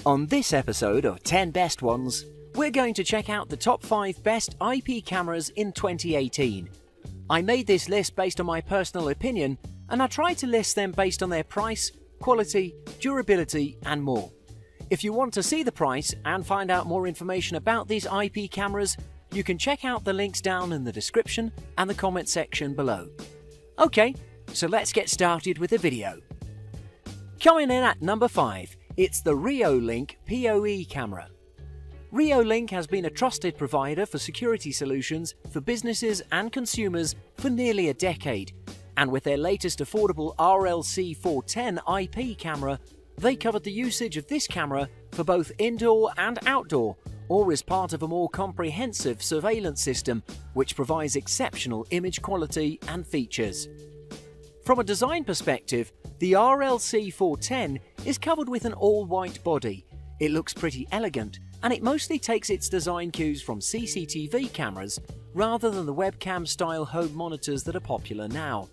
On this episode of 10 Best Ones, we're going to check out the top 5 best IP cameras in 2018. I made this list based on my personal opinion, and I tried to list them based on their price, quality, durability, and more. If you want to see the price and find out more information about these IP cameras, you can check out the links down in the description and the comment section below. Okay, so let's get started with the video. Coming in at number 5, it's the Reolink PoE camera. Reolink has been a trusted provider for security solutions for businesses and consumers for nearly a decade, and with their latest affordable RLC410 IP camera, they covered the usage of this camera for both indoor and outdoor, or as part of a more comprehensive surveillance system which provides exceptional image quality and features. From a design perspective, the RLC410 is covered with an all-white body. It looks pretty elegant, and it mostly takes its design cues from CCTV cameras rather than the webcam-style home monitors that are popular now.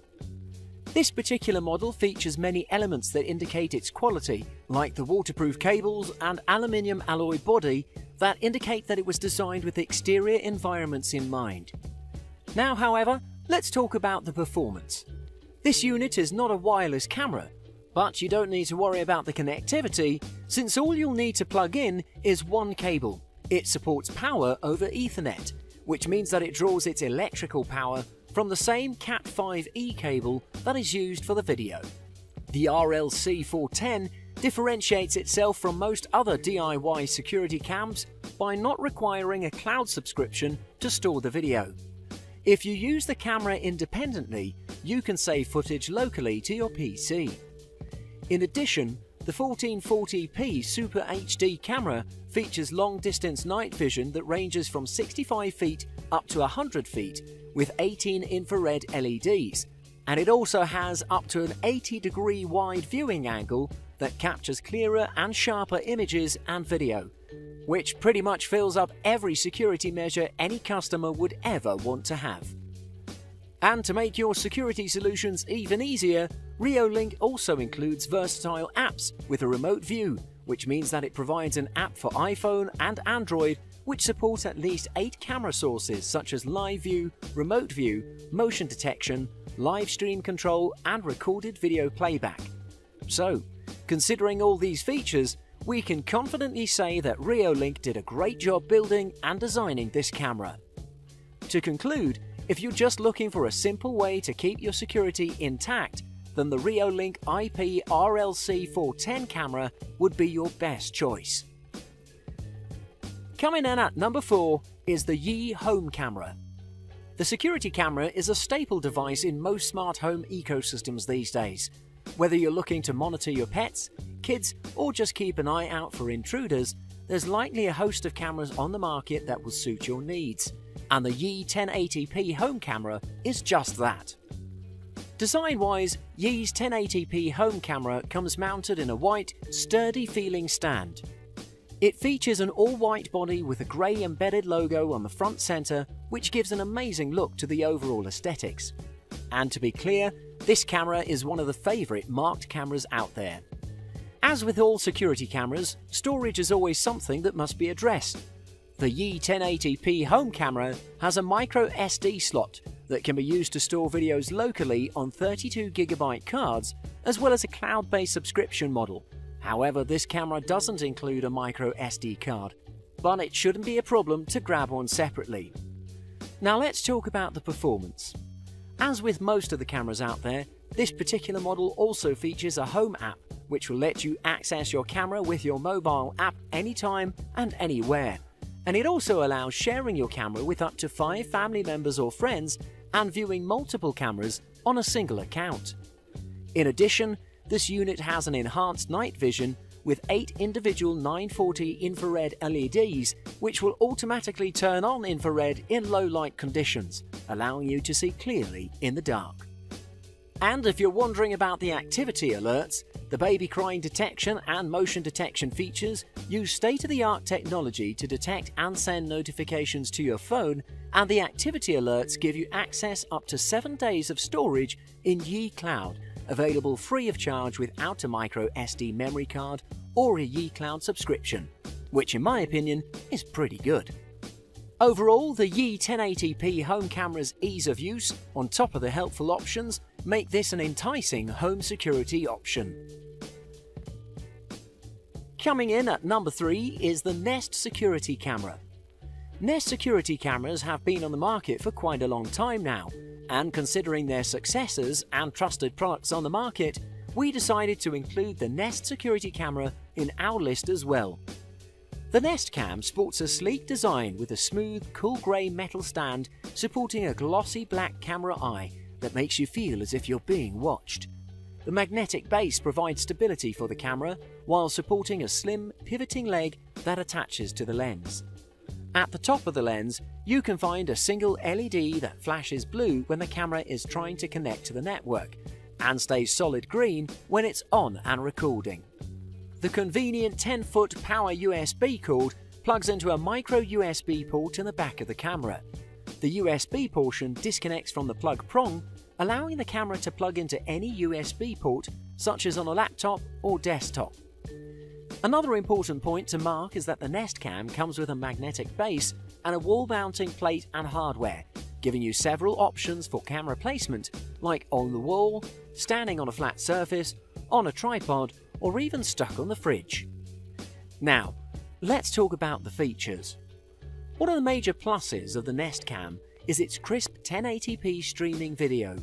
This particular model features many elements that indicate its quality, like the waterproof cables and aluminium alloy body that indicate that it was designed with exterior environments in mind. Now, however, let's talk about the performance. This unit is not a wireless camera, but you don't need to worry about the connectivity, since all you'll need to plug in is one cable. It supports power over Ethernet, which means that it draws its electrical power from the same Cat5e cable that is used for the video. The RLC410 differentiates itself from most other DIY security cams by not requiring a cloud subscription to store the video. If you use the camera independently, you can save footage locally to your PC. In addition, the 1440p Super HD camera features long-distance night vision that ranges from 65 feet up to 100 feet with 18 infrared LEDs, and it also has up to an 80-degree wide viewing angle that captures clearer and sharper images and video, which pretty much fills up every security measure any customer would ever want to have. And to make your security solutions even easier, Reolink also includes versatile apps with a remote view, which means that it provides an app for iPhone and Android which support at least 8 camera sources such as live view, remote view, motion detection, live stream control, and recorded video playback. So, considering all these features, we can confidently say that Reolink did a great job building and designing this camera. To conclude, if you're just looking for a simple way to keep your security intact, then the Reolink IP RLC410 camera would be your best choice. Coming in at number 4 is the Yi Home Camera. The security camera is a staple device in most smart home ecosystems these days. Whether you're looking to monitor your pets, kids, or just keep an eye out for intruders, there's likely a host of cameras on the market that will suit your needs. And the Yi 1080p home camera is just that. Design-wise, Yi's 1080p home camera comes mounted in a white, sturdy-feeling stand. It features an all-white body with a grey embedded logo on the front centre, which gives an amazing look to the overall aesthetics. And to be clear, this camera is one of the favourite marked cameras out there. As with all security cameras, storage is always something that must be addressed. The Yi 1080p home camera has a micro SD slot that can be used to store videos locally on 32GB cards, as well as a cloud-based subscription model. However, this camera doesn't include a micro SD card, but it shouldn't be a problem to grab one separately. Now let's talk about the performance. As with most of the cameras out there, this particular model also features a home app, which will let you access your camera with your mobile app anytime and anywhere. And it also allows sharing your camera with up to 5 family members or friends and viewing multiple cameras on a single account. In addition, this unit has an enhanced night vision with 8 individual 940 infrared LEDs, which will automatically turn on infrared in low light conditions, allowing you to see clearly in the dark. And if you're wondering about the activity alerts, the baby crying detection and motion detection features use state-of-the-art technology to detect and send notifications to your phone, and the activity alerts give you access up to 7 days of storage in Yi Cloud, available free of charge without a micro SD memory card or a YeCloud subscription, which in my opinion is pretty good. Overall, the Yi 1080p home camera's ease of use, on top of the helpful options, make this an enticing home security option. Coming in at number 3 is the Nest security camera. Nest security cameras have been on the market for quite a long time now, and considering their successors and trusted products on the market, we decided to include the Nest security camera in our list as well. The Nest Cam sports a sleek design with a smooth, cool grey metal stand supporting a glossy black camera eye that makes you feel as if you're being watched. The magnetic base provides stability for the camera while supporting a slim, pivoting leg that attaches to the lens. At the top of the lens, you can find a single LED that flashes blue when the camera is trying to connect to the network, and stays solid green when it's on and recording. The convenient 10-foot power USB cord plugs into a micro USB port in the back of the camera. The USB portion disconnects from the plug prong, allowing the camera to plug into any USB port, such as on a laptop or desktop. Another important point to mark is that the Nest Cam comes with a magnetic base and a wall mounting plate and hardware, giving you several options for camera placement, like on the wall, standing on a flat surface, on a tripod, or even stuck on the fridge. Now, let's talk about the features. One of the major pluses of the Nest Cam is its crisp 1080p streaming video.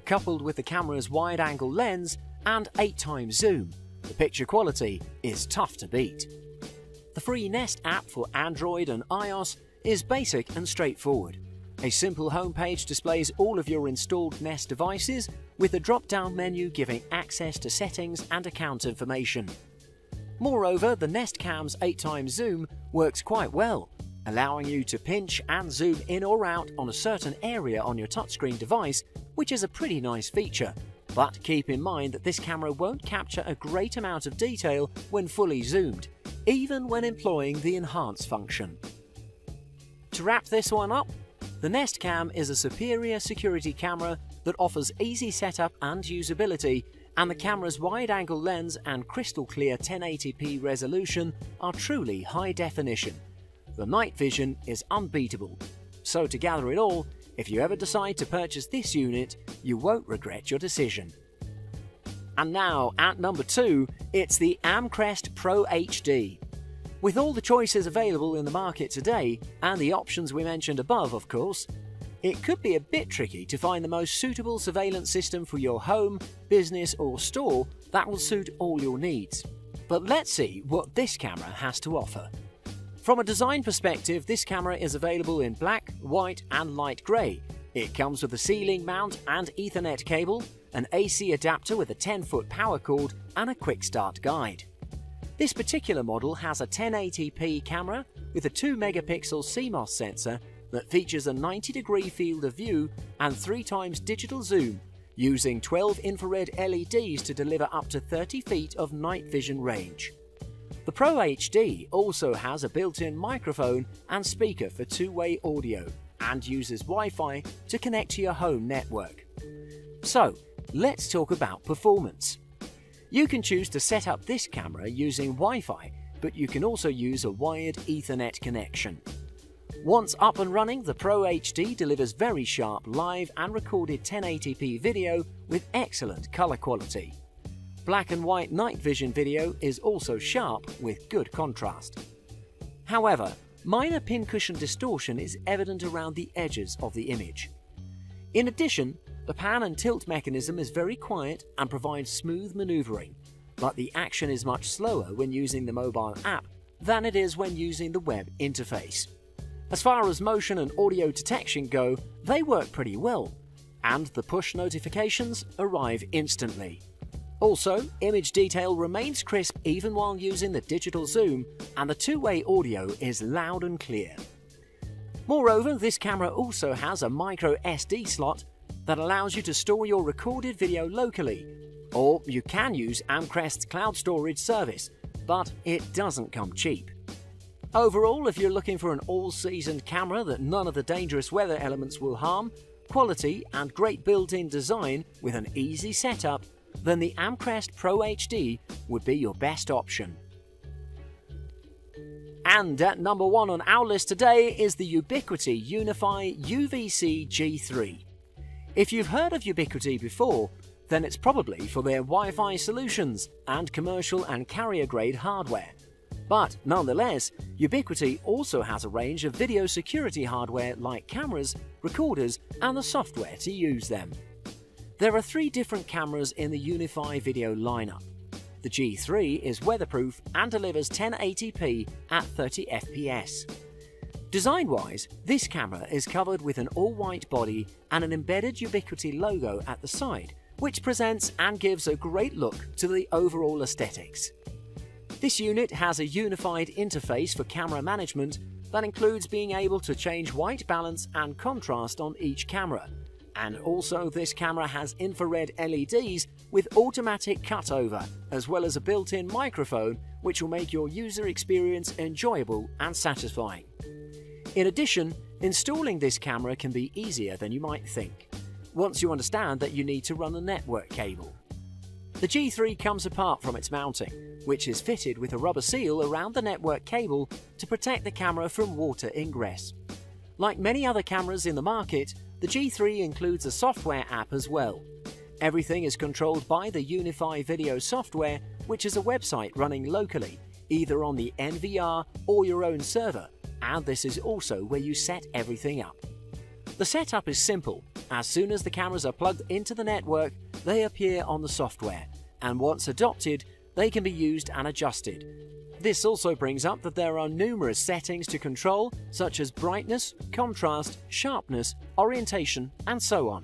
Coupled with the camera's wide-angle lens and 8x zoom, the picture quality is tough to beat. The free Nest app for Android and iOS is basic and straightforward. A simple homepage displays all of your installed Nest devices, with a drop-down menu giving access to settings and account information. Moreover, the Nest Cam's 8x zoom works quite well, allowing you to pinch and zoom in or out on a certain area on your touchscreen device, which is a pretty nice feature. But keep in mind that this camera won't capture a great amount of detail when fully zoomed, even when employing the Enhance function. To wrap this one up, the Nest Cam is a superior security camera that offers easy setup and usability, and the camera's wide-angle lens and crystal-clear 1080p resolution are truly high definition. The night vision is unbeatable. So to gather it all, if you ever decide to purchase this unit, you won't regret your decision. And now, at number 2, it's the Amcrest Pro HD. With all the choices available in the market today, and the options we mentioned above of course, it could be a bit tricky to find the most suitable surveillance system for your home, business or store that will suit all your needs. But let's see what this camera has to offer. From a design perspective, this camera is available in black, white and light grey. It comes with a ceiling mount and Ethernet cable, an AC adapter with a 10-foot power cord and a quick start guide. This particular model has a 1080p camera with a 2-megapixel CMOS sensor that features a 90-degree field of view and 3x digital zoom, using 12 infrared LEDs to deliver up to 30 feet of night vision range. The Pro HD also has a built-in microphone and speaker for two-way audio and uses Wi-Fi to connect to your home network. So, let's talk about performance. You can choose to set up this camera using Wi-Fi, but you can also use a wired Ethernet connection. Once up and running, the Pro HD delivers very sharp live and recorded 1080p video with excellent color quality. Black and white night vision video is also sharp with good contrast. However, minor pincushion distortion is evident around the edges of the image. In addition, the pan and tilt mechanism is very quiet and provides smooth maneuvering, but the action is much slower when using the mobile app than it is when using the web interface. As far as motion and audio detection go, they work pretty well, and the push notifications arrive instantly. Also, image detail remains crisp even while using the digital zoom, and the two-way audio is loud and clear. Moreover, this camera also has a micro SD slot that allows you to store your recorded video locally, or you can use Amcrest's cloud storage service, but it doesn't come cheap. Overall, if you're looking for an all-season camera that none of the dangerous weather elements will harm, quality and great built-in design with an easy setup, then the Amcrest Pro HD would be your best option. And at number 1 on our list today is the Ubiquiti Unified UVC G3. If you've heard of Ubiquiti before, then it's probably for their Wi-Fi solutions and commercial and carrier-grade hardware. But nonetheless, Ubiquiti also has a range of video security hardware like cameras, recorders, and the software to use them. There are 3 different cameras in the Unified video lineup. The G3 is weatherproof and delivers 1080p at 30 fps. Design-wise, this camera is covered with an all-white body and an embedded Ubiquiti logo at the side, which presents and gives a great look to the overall aesthetics. This unit has a unified interface for camera management that includes being able to change white balance and contrast on each camera. And also this camera has infrared LEDs with automatic cutover, as well as a built-in microphone which will make your user experience enjoyable and satisfying. In addition, installing this camera can be easier than you might think, once you understand that you need to run a network cable. The G3 comes apart from its mounting, which is fitted with a rubber seal around the network cable to protect the camera from water ingress. Like many other cameras in the market, the G3 includes a software app as well. Everything is controlled by the Unified Video software, which is a website running locally, either on the NVR or your own server, and this is also where you set everything up. The setup is simple. As soon as the cameras are plugged into the network, they appear on the software, and once adopted, they can be used and adjusted. This also brings up that there are numerous settings to control, such as brightness, contrast, sharpness, orientation, and so on.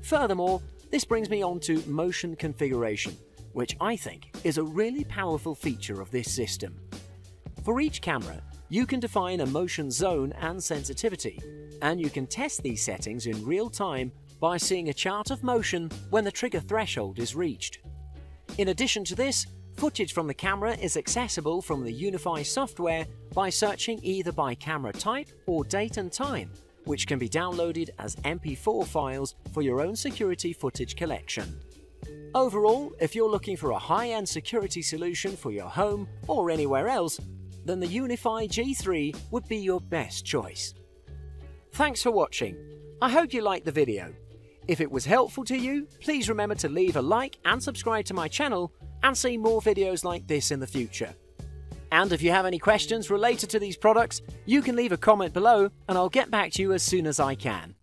Furthermore, this brings me on to motion configuration, which I think is a really powerful feature of this system. For each camera, you can define a motion zone and sensitivity, and you can test these settings in real time by seeing a chart of motion when the trigger threshold is reached. In addition to this, footage from the camera is accessible from the Unified software by searching either by camera type or date and time, which can be downloaded as MP4 files for your own security footage collection. Overall, if you're looking for a high-end security solution for your home or anywhere else, then the Unified G3 would be your best choice. Thanks for watching. I hope you liked the video. If it was helpful to you, please remember to leave a like and subscribe to my channel and see more videos like this in the future. And if you have any questions related to these products, you can leave a comment below and I'll get back to you as soon as I can.